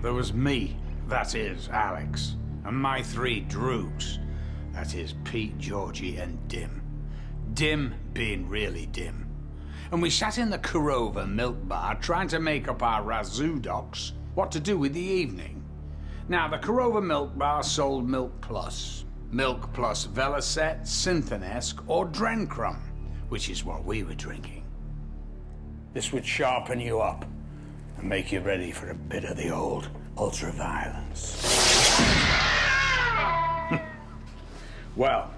There was me, that is, Alex, and my three droogs, that is, Pete, Georgie, and Dim. Dim being really dim. And we sat in the Kurova milk bar trying to make up our razoo docs what to do with the evening. Now, the Kurova milk bar sold Milk Plus Velocet, Synthonesque, or Drencrum, which is what we were drinking. This would sharpen you up and make you ready for a bit of the old ultra-violence. Well,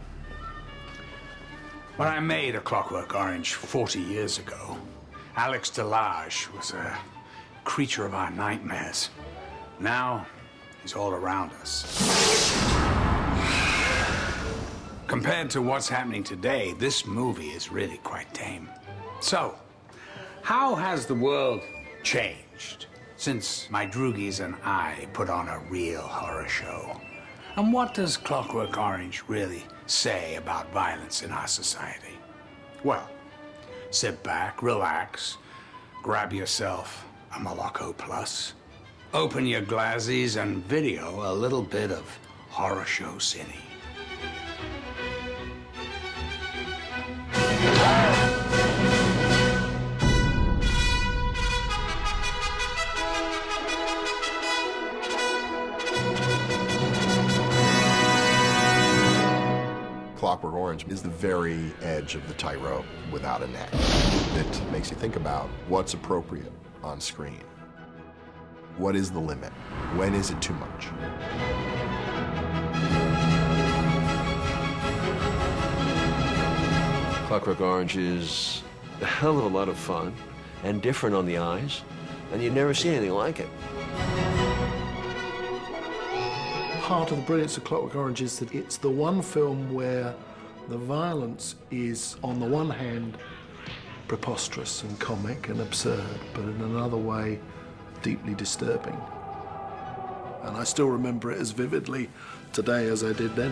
when I made A Clockwork Orange 40 years ago, Alex Delage was a creature of our nightmares. Now, he's all around us. Compared to what's happening today, this movie is really quite tame. So, how has the world changed since my droogies and I put on a real horror show? And what does Clockwork Orange really say about violence in our society? Well, sit back, relax, grab yourself a Moloko Plus, open your glassies, and video a little bit of Horror Show City. Clockwork Orange is the very edge of the tightrope without a neck. It makes you think about what's appropriate on screen. What is the limit? When is it too much? Clockwork Orange is a hell of a lot of fun and different on the eyes, and you'd never see anything like it. Part of the brilliance of Clockwork Orange is that it's the one film where the violence is, on the one hand, preposterous and comic and absurd, but in another way, deeply disturbing. And I still remember it as vividly today as I did then.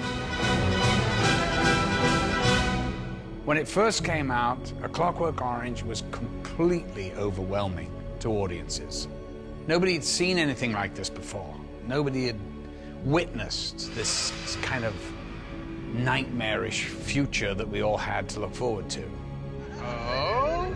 When it first came out, A Clockwork Orange was completely overwhelming to audiences. Nobody had seen anything like this before. Nobody had witnessed this kind of nightmarish future that we all had to look forward to. Oh?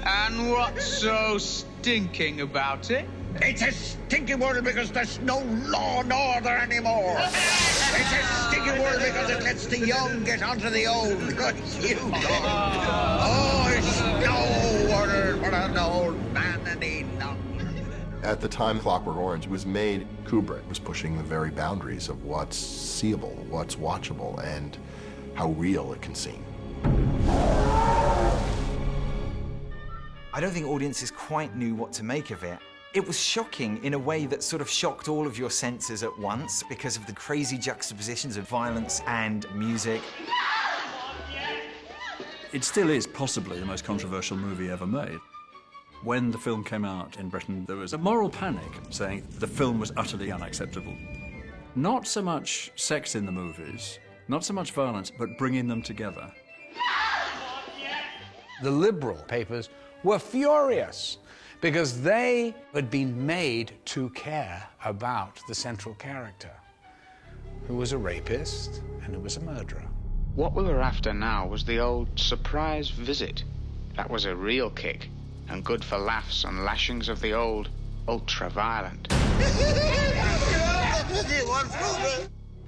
And what's so stinking about it? It's a stinky world because there's no law and order anymore. It's a stinky world because it lets the young get onto the old. Good you don't. Oh, it's no order for an old man and he none. At the time Clockwork Orange was made, Kubrick was pushing the very boundaries of what's seeable, what's watchable, and how real it can seem. I don't think audiences quite knew what to make of it. It was shocking in a way that sort of shocked all of your senses at once because of the crazy juxtapositions of violence and music. It still is possibly the most controversial movie ever made. When the film came out in Britain, there was a moral panic saying the film was utterly unacceptable. Not so much sex in the movies, not so much violence, but bringing them together. The liberal papers were furious because they had been made to care about the central character, who was a rapist and who was a murderer. What we were after now was the old surprise visit. That was a real kick, and good for laughs and lashings of the old ultra-violent.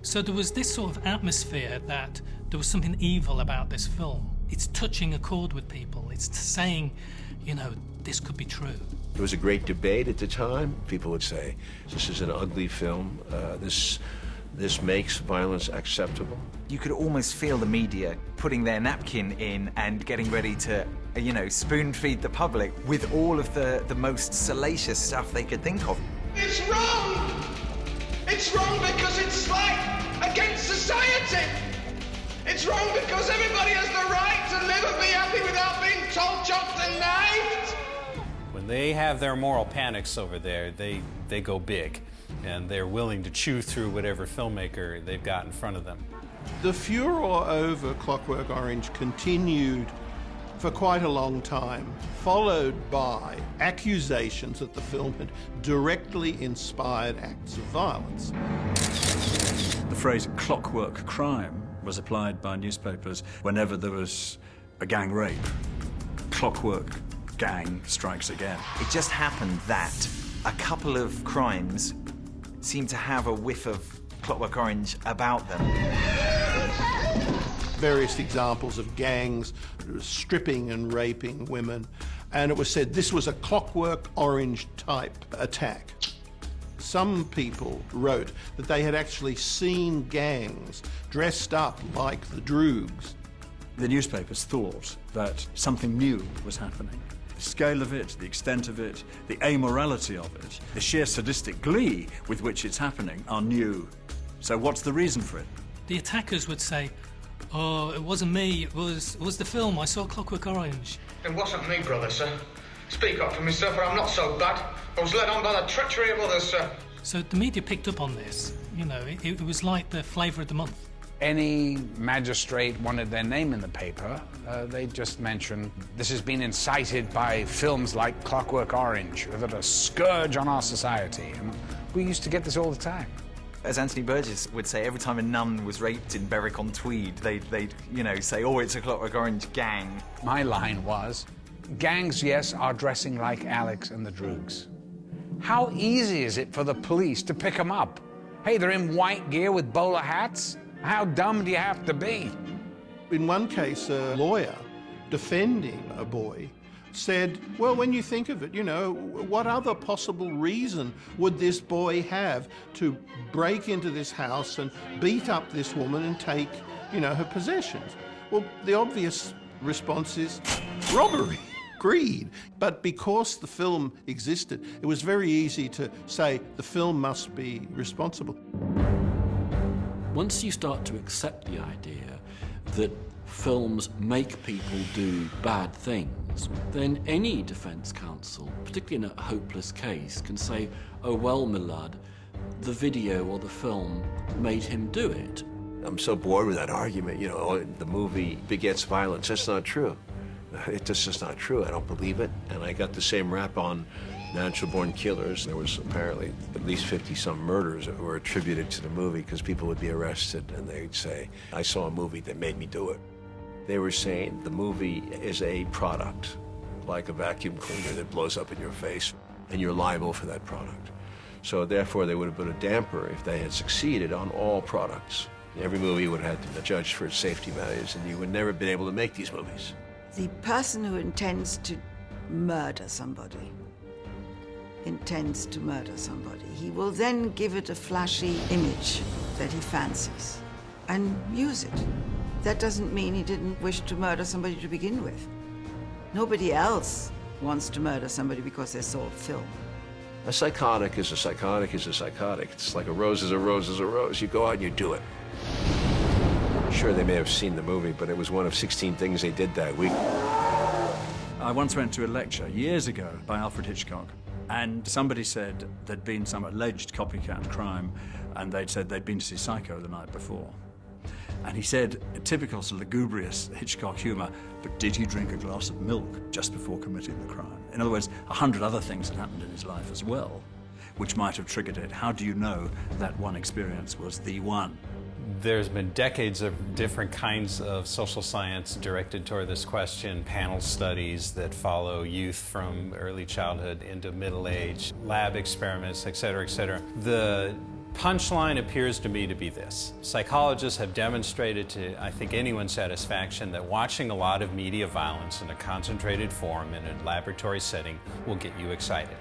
So there was this sort of atmosphere that there was something evil about this film. It's touching a chord with people. It's saying, you know, this could be true. There was a great debate at the time. People would say, this is an ugly film. This makes violence acceptable. You could almost feel the media putting their napkin in and getting ready to, you know, spoon-feed the public with all of the most salacious stuff they could think of. It's wrong! It's wrong because it's like against society! It's wrong because everybody has the right to live and be happy without being told, chopped and knifed! When they have their moral panics over there, they go big. And they're willing to chew through whatever filmmaker they've got in front of them. The furor over Clockwork Orange continued for quite a long time, followed by accusations that the film had directly inspired acts of violence. The phrase clockwork crime was applied by newspapers whenever there was a gang rape. Clockwork gang strikes again. It just happened that a couple of crimes seemed to have a whiff of Clockwork Orange about them. Various examples of gangs stripping and raping women, and it was said this was a Clockwork Orange type attack. Some people wrote that they had actually seen gangs dressed up like the Droogs. The newspapers thought that something new was happening. The scale of it, the extent of it, the amorality of it, the sheer sadistic glee with which it's happening are new. So what's the reason for it? The attackers would say, "Oh, it wasn't me, it was the film, I saw Clockwork Orange." It wasn't me, brother, sir. Speak up for myself, but I'm not so bad. I was led on by the treachery of others, sir. So the media picked up on this. You know, it was like the flavour of the month. Any magistrate wanted their name in the paper, they just mentioned this has been incited by films like Clockwork Orange that are a scourge on our society. And we used to get this all the time. As Anthony Burgess would say, every time a nun was raped in Berwick-on-Tweed, they'd say, "Oh, it's a Clockwork Orange gang." My line was, gangs, yes, are dressing like Alex and the Droogs. How easy is it for the police to pick them up? Hey, they're in white gear with bowler hats. How dumb do you have to be? In one case, a lawyer defending a boy said, well, when you think of it, you know, what other possible reason would this boy have to break into this house and beat up this woman and take, you know, her possessions? Well, the obvious response is robbery, greed. But because the film existed, it was very easy to say the film must be responsible. Once you start to accept the idea that films make people do bad things, then any defence counsel, particularly in a hopeless case, can say, oh, well, my lad, the video or the film made him do it. I'm so bored with that argument, you know, the movie begets violence. That's not true. It's just not true. I don't believe it. And I got the same rap on natural-born killers. There was apparently at least 50-some murders that were attributed to the movie because people would be arrested and they'd say, I saw a movie that made me do it. They were saying the movie is a product, like a vacuum cleaner that blows up in your face, and you're liable for that product. So therefore, they would have put a damper if they had succeeded on all products. Every movie would have had to be judged for its safety values, and you would never have been able to make these movies. The person who intends to murder somebody intends to murder somebody. He will then give it a flashy image that he fancies and use it. That doesn't mean he didn't wish to murder somebody to begin with. Nobody else wants to murder somebody because they saw a film. A psychotic is a psychotic is a psychotic. It's like a rose is a rose is a rose. You go out and you do it. Sure, they may have seen the movie, but it was one of 16 things they did that week. I once went to a lecture years ago by Alfred Hitchcock, and somebody said there'd been some alleged copycat crime, and they'd said they'd been to see Psycho the night before. And he said, typical sort of lugubrious Hitchcock humor, but did he drink a glass of milk just before committing the crime? In other words, 100 other things had happened in his life as well, which might have triggered it. How do you know that one experience was the one? There's been decades of different kinds of social science directed toward this question, panel studies that follow youth from early childhood into middle age, lab experiments, et cetera, et cetera. The punchline appears to me to be this. Psychologists have demonstrated to, I think, anyone's satisfaction that watching a lot of media violence in a concentrated form in a laboratory setting will get you excited.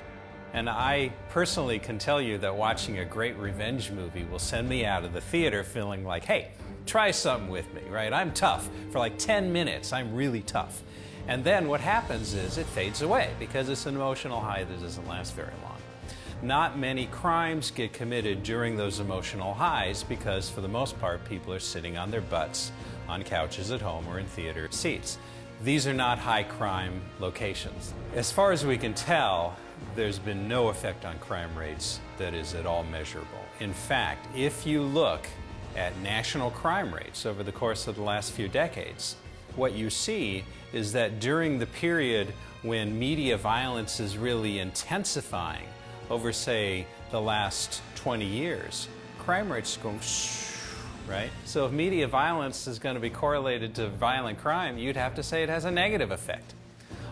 And I personally can tell you that watching a great revenge movie will send me out of the theater feeling like, hey, try something with me, right? I'm tough. For like 10 minutes, I'm really tough. And then what happens is it fades away because it's an emotional high that doesn't last very long. Not many crimes get committed during those emotional highs because, for the most part, people are sitting on their butts on couches at home or in theater seats. These are not high crime locations. As far as we can tell, there's been no effect on crime rates that is at all measurable. In fact, if you look at national crime rates over the course of the last few decades, what you see is that during the period when media violence is really intensifying over, say, the last 20 years, crime rates go right? So if media violence is going to be correlated to violent crime, you'd have to say it has a negative effect.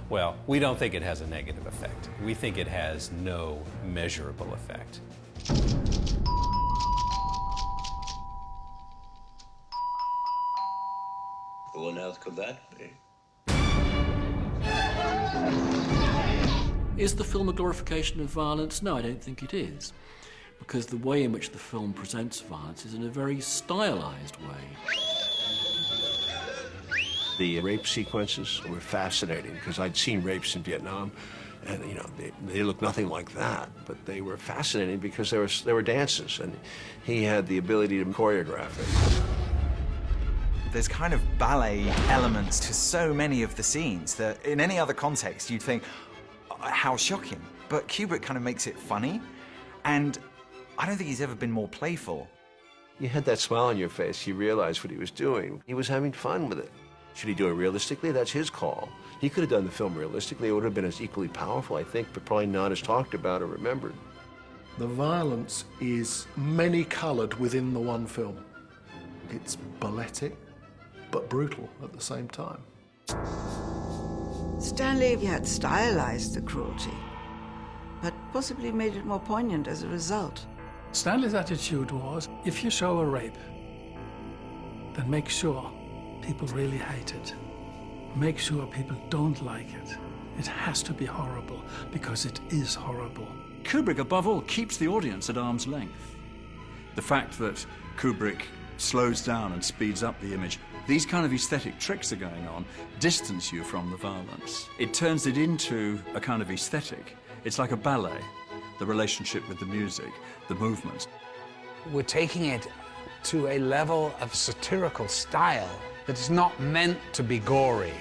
Well, we don't think it has a negative effect. We think it has no measurable effect. Who on earth could that be? Is the film a glorification of violence? No, I don't think it is. Because the way in which the film presents violence is in a very stylized way. The rape sequences were fascinating because I'd seen rapes in Vietnam, and you know they looked nothing like that, but they were fascinating because there were dances, and he had the ability to choreograph it. There's kind of ballet elements to so many of the scenes that in any other context you'd think, how shocking. But Kubrick kind of makes it funny, and I don't think he's ever been more playful. You had that smile on your face. You realized what he was doing. He was having fun with it. Should he do it realistically? That's his call. He could have done the film realistically. It would have been as equally powerful, I think, but probably not as talked about or remembered. The violence is many-coloured within the one film. It's balletic, but brutal at the same time. Stanley had stylized the cruelty, but possibly made it more poignant as a result. Stanley's attitude was, if you show a rape, then make sure people really hate it. Make sure people don't like it. It has to be horrible, because it is horrible. Kubrick, above all, keeps the audience at arm's length. The fact that Kubrick slows down and speeds up the image, these kind of aesthetic tricks are going on, distance you from the violence. It turns it into a kind of aesthetic. It's like a ballet, the relationship with the music, the movements. We're taking it to a level of satirical style that's not meant to be gory.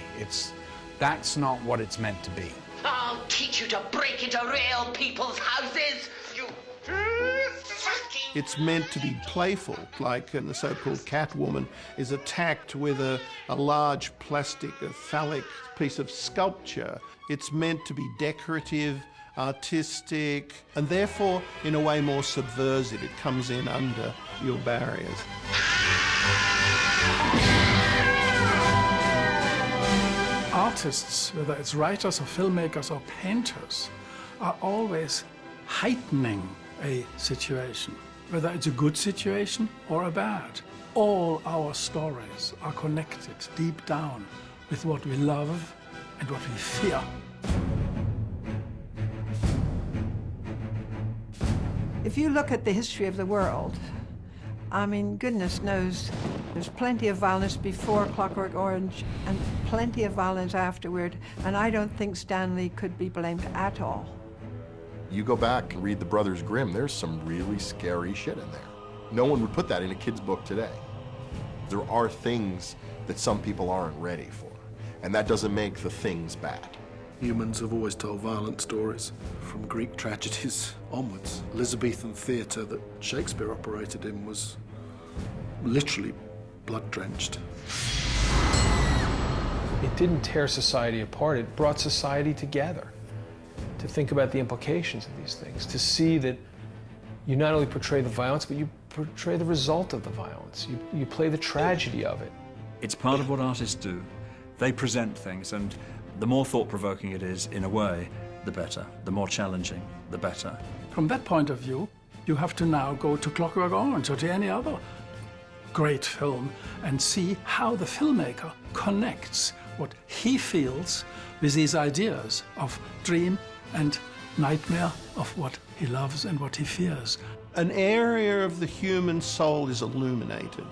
That's not what it's meant to be. I'll teach you to break into real people's houses, you fucking... It's meant to be playful, like the so-called Catwoman is attacked with a large plastic, phallic piece of sculpture. It's meant to be decorative, artistic, and therefore, in a way, more subversive. It comes in under your barriers. Artists, whether it's writers or filmmakers or painters, are always heightening a situation, whether it's a good situation or a bad. All our stories are connected deep down with what we love and what we fear. If you look at the history of the world, I mean, goodness knows, there's plenty of violence before Clockwork Orange and plenty of violence afterward, and I don't think Stanley could be blamed at all. You go back and read the Brothers Grimm, there's some really scary shit in there. No one would put that in a kid's book today. There are things that some people aren't ready for, and that doesn't make the things bad. Humans have always told violent stories, from Greek tragedies onwards. Elizabethan theatre that Shakespeare operated in was literally blood-drenched. It didn't tear society apart, it brought society together. To think about the implications of these things, to see that you not only portray the violence, but you portray the result of the violence. You play the tragedy of it. It's part of what artists do. They present things, and the more thought-provoking it is, in a way, the better. The more challenging, the better. From that point of view, you have to now go to Clockwork Orange or to any other great film and see how the filmmaker connects what he feels with these ideas of dream and nightmare, of what he loves and what he fears. An area of the human soul is illuminated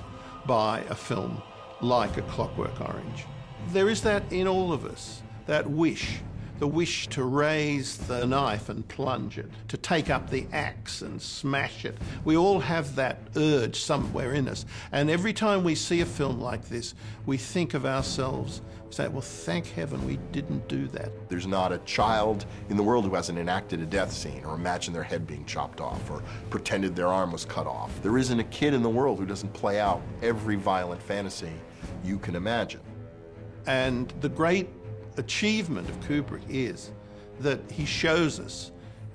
by a film like A Clockwork Orange. There is that in all of us, that wish, the wish to raise the knife and plunge it, to take up the axe and smash it. We all have that urge somewhere in us. And every time we see a film like this, we think of ourselves, say, well, thank heaven we didn't do that. There's not a child in the world who hasn't enacted a death scene or imagined their head being chopped off or pretended their arm was cut off. There isn't a kid in the world who doesn't play out every violent fantasy you can imagine. And the great achievement of Kubrick is that he shows us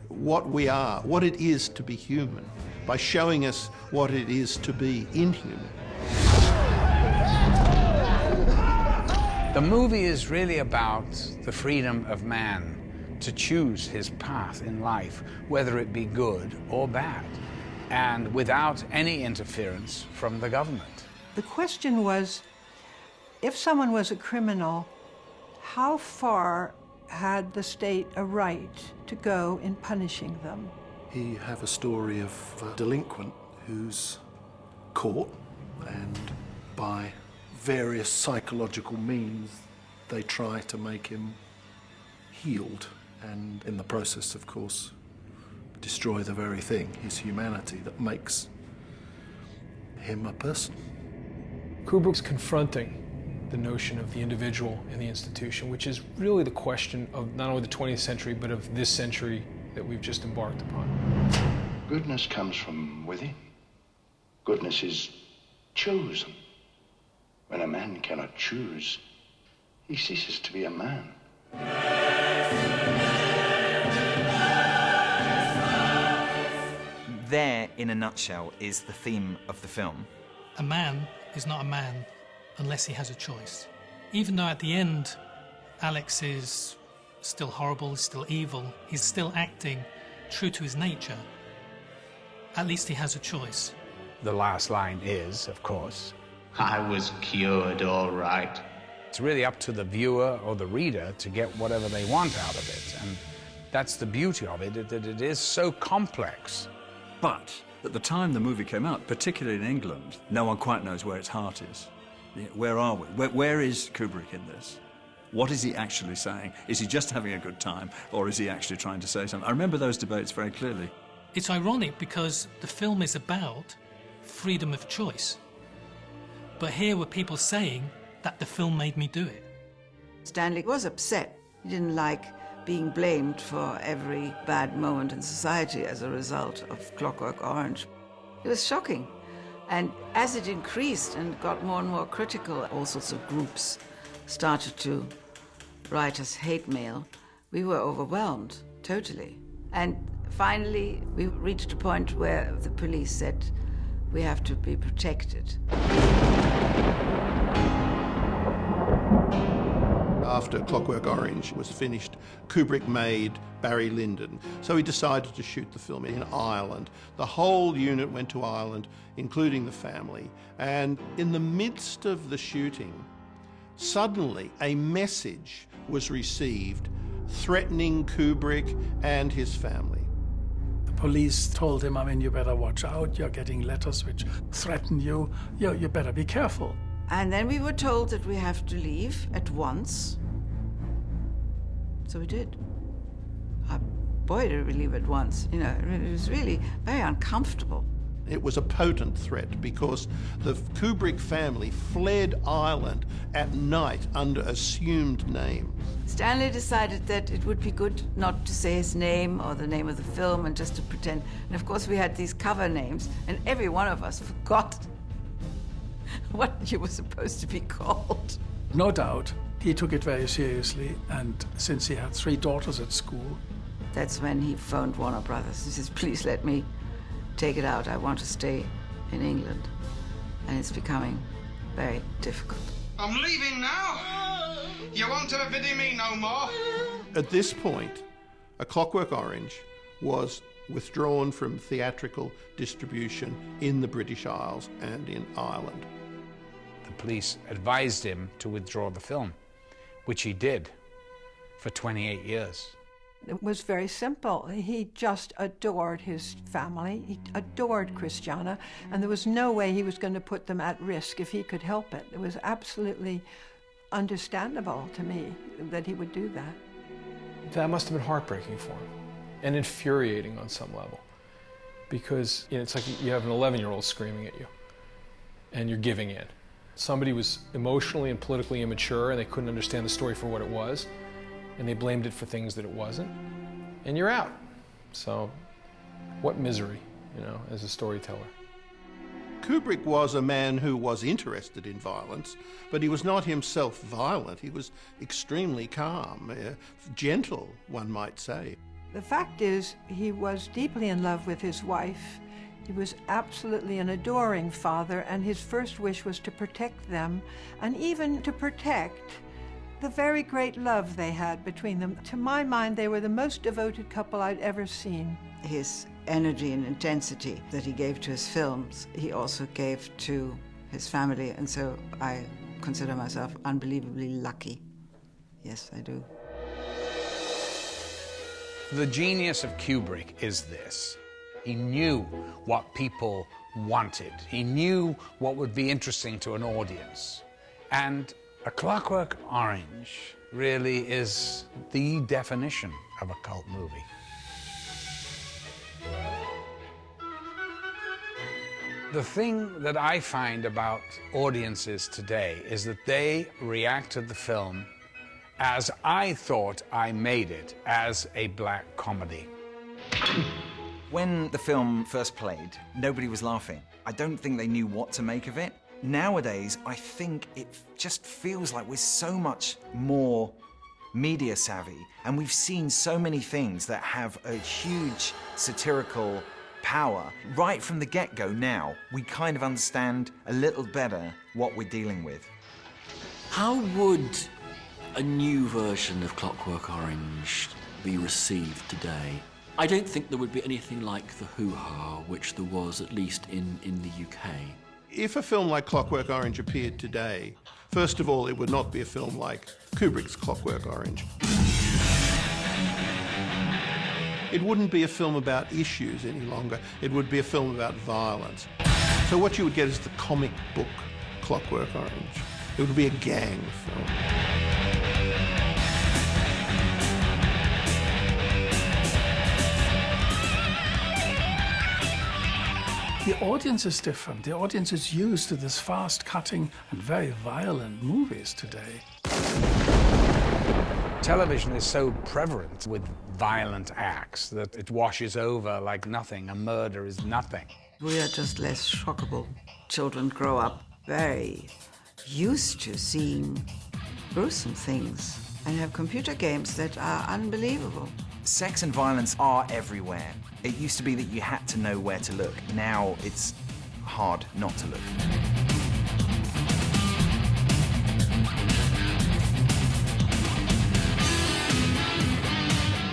what we are, what it is to be human, by showing us what it is to be inhuman. The movie is really about the freedom of man to choose his path in life, whether it be good or bad, and without any interference from the government. The question was, if someone was a criminal, how far had the state a right to go in punishing them? You have a story of a delinquent who's caught, and by various psychological means they try to make him healed, and in the process, of course, destroy the very thing, his humanity, that makes him a person. Kubrick's confronting the notion of the individual and the institution, which is really the question of not only the 20th century, but of this century that we've just embarked upon. Goodness comes from within. Goodness is chosen. When a man cannot choose, he ceases to be a man. There, in a nutshell, is the theme of the film. A man is not a man unless he has a choice. Even though at the end, Alex is still horrible, still evil, he's still acting true to his nature, at least he has a choice. The last line is, of course, I was cured all right. it's really up to the viewer or the reader to get whatever they want out of it. And that's the beauty of it, that it is so complex. But at the time the movie came out, particularly in England, no one quite knows where its heart is. Where are we? Where is Kubrick in this? What is he actually saying? Is he just having a good time, or is he actually trying to say something? I remember those debates very clearly. It's ironic because the film is about freedom of choice. But here were people saying that the film made me do it. Stanley was upset. He didn't like being blamed for every bad moment in society as a result of Clockwork Orange. It was shocking. And as it increased and got more and more critical, all sorts of groups started to write us hate mail. We were overwhelmed, totally. And finally, we reached a point where the police said, we have to be protected. After Clockwork Orange was finished, Kubrick made Barry Lyndon. So he decided to shoot the film in Ireland. The whole unit went to Ireland, including the family. And in the midst of the shooting, suddenly a message was received threatening Kubrick and his family. The police told him, I mean, you better watch out. You're getting letters which threaten you. You better be careful. And then we were told that we have to leave at once. So we did. Boy, did we leave at once. You know, it was really very uncomfortable. It was a potent threat because the Kubrick family fled Ireland at night under assumed names. Stanley decided that it would be good not to say his name or the name of the film and just to pretend. And of course we had these cover names and every one of us forgot what you were supposed to be called. No doubt, he took it very seriously, and since he had 3 daughters at school... That's when he phoned Warner Brothers. He says, please let me take it out. I want to stay in England. And it's becoming very difficult. I'm leaving now. You won't ever pity me no more. At this point, A Clockwork Orange was withdrawn from theatrical distribution in the British Isles and in Ireland. The police advised him to withdraw the film, which he did for 28 years. It was very simple. He just adored his family. He adored Christiana, and there was no way he was going to put them at risk if he could help it. It was absolutely understandable to me that he would do that. That must have been heartbreaking for him and infuriating on some level, because it's like you have an 11-year-old screaming at you and you're giving in. Somebody was emotionally and politically immature and they couldn't understand the story for what it was, and they blamed it for things that it wasn't, and you're out. So what misery, as a storyteller. Kubrick was a man who was interested in violence, but he was not himself violent. He was extremely calm, gentle, one might say. The fact is, he was deeply in love with his wife. He was absolutely an adoring father, and his first wish was to protect them, and even to protect the very great love they had between them. To my mind, they were the most devoted couple I'd ever seen. His energy and intensity that he gave to his films, he also gave to his family, and so I consider myself unbelievably lucky. Yes, I do. The genius of Kubrick is this. He knew what people wanted. He knew what would be interesting to an audience. And A Clockwork Orange really is the definition of a cult movie. The thing that I find about audiences today is that they react to the film as I thought I made it, as a black comedy. When the film first played, nobody was laughing. I don't think they knew what to make of it. Nowadays, I think it just feels like we're so much more media savvy, and we've seen so many things that have a huge satirical power. Right from the get-go now, we kind of understand a little better what we're dealing with. How would a new version of Clockwork Orange be received today? I don't think there would be anything like the hoo-ha which there was, at least in the UK. If a film like Clockwork Orange appeared today, first of all, it would not be a film like Kubrick's Clockwork Orange. It wouldn't be a film about issues any longer. It would be a film about violence. So what you would get is the comic book Clockwork Orange. It would be a gang film. The audience is different. The audience is used to this fast-cutting and very violent movies today. Television is so prevalent with violent acts that it washes over like nothing. A murder is nothing. We are just less shockable. Children grow up very used to seeing gruesome things and have computer games that are unbelievable. Sex and violence are everywhere. It used to be that you had to know where to look. Now it's hard not to look.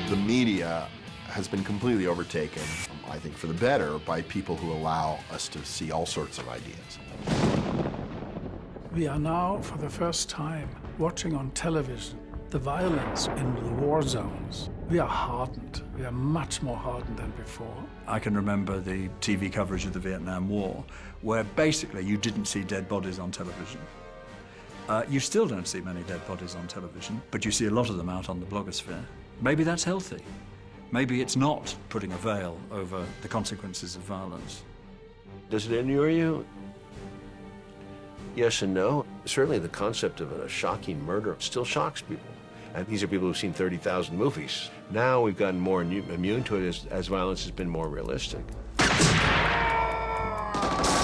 The media has been completely overtaken, I think for the better, by people who allow us to see all sorts of ideas. We are now, for the first time, watching on television the violence in the war zones. We are hardened. We are much more hardened than before. I can remember the TV coverage of the Vietnam War, where basically you didn't see dead bodies on television. You still don't see many dead bodies on television, but you see a lot of them out on the blogosphere. Maybe that's healthy. Maybe it's not putting a veil over the consequences of violence. Does it inure you? Yes and no. Certainly the concept of a shocking murder still shocks people. And these are people who've seen 30,000 movies. Now we've gotten more immune to it as violence has been more realistic. It's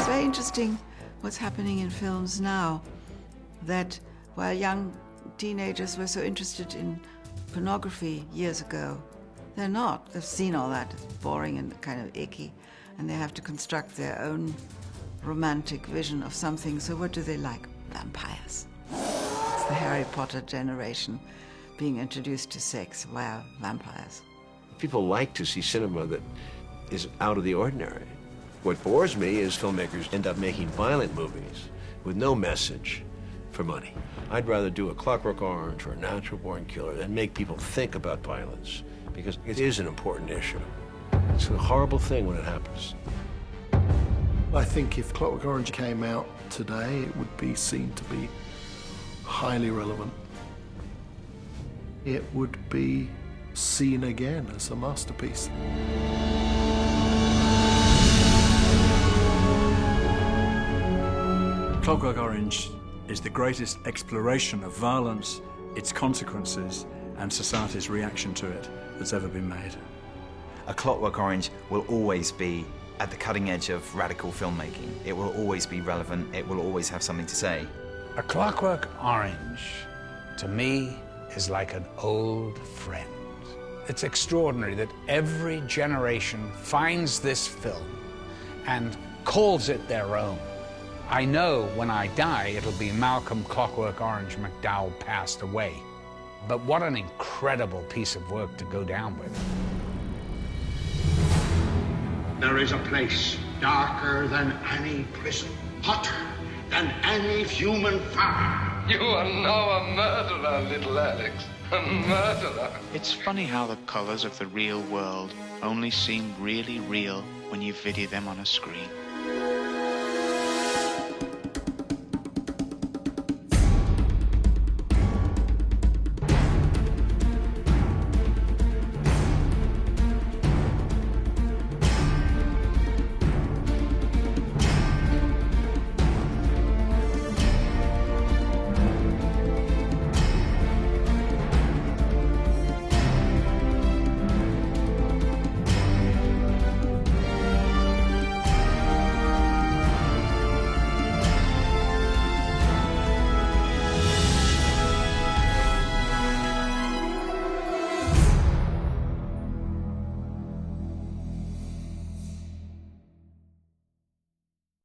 very interesting what's happening in films now, that while young teenagers were so interested in pornography years ago, they're not. They've seen all that. It's boring and kind of icky, and they have to construct their own romantic vision of something. So what do they like? Vampires. It's the Harry Potter generation being introduced to sex via vampires. People like to see cinema that is out of the ordinary. What bores me is filmmakers end up making violent movies with no message for money. I'd rather do a Clockwork Orange or a Natural Born Killer than make people think about violence, because it is an important issue. It's a horrible thing when it happens. I think if Clockwork Orange came out today, it would be seen to be highly relevant. It would be seen again as a masterpiece. Clockwork Orange is the greatest exploration of violence, its consequences, and society's reaction to it that's ever been made. A Clockwork Orange will always be at the cutting edge of radical filmmaking. It will always be relevant. It will always have something to say. A Clockwork Orange, to me, is like an old friend. It's extraordinary that every generation finds this film and calls it their own. I know when I die, it'll be Malcolm Clockwork Orange McDowell passed away. But what an incredible piece of work to go down with. There is a place darker than any prison, hotter than any human fire. You are now a murderer, little Alex. A murderer. It's funny how the colours of the real world only seem really real when you video them on a screen.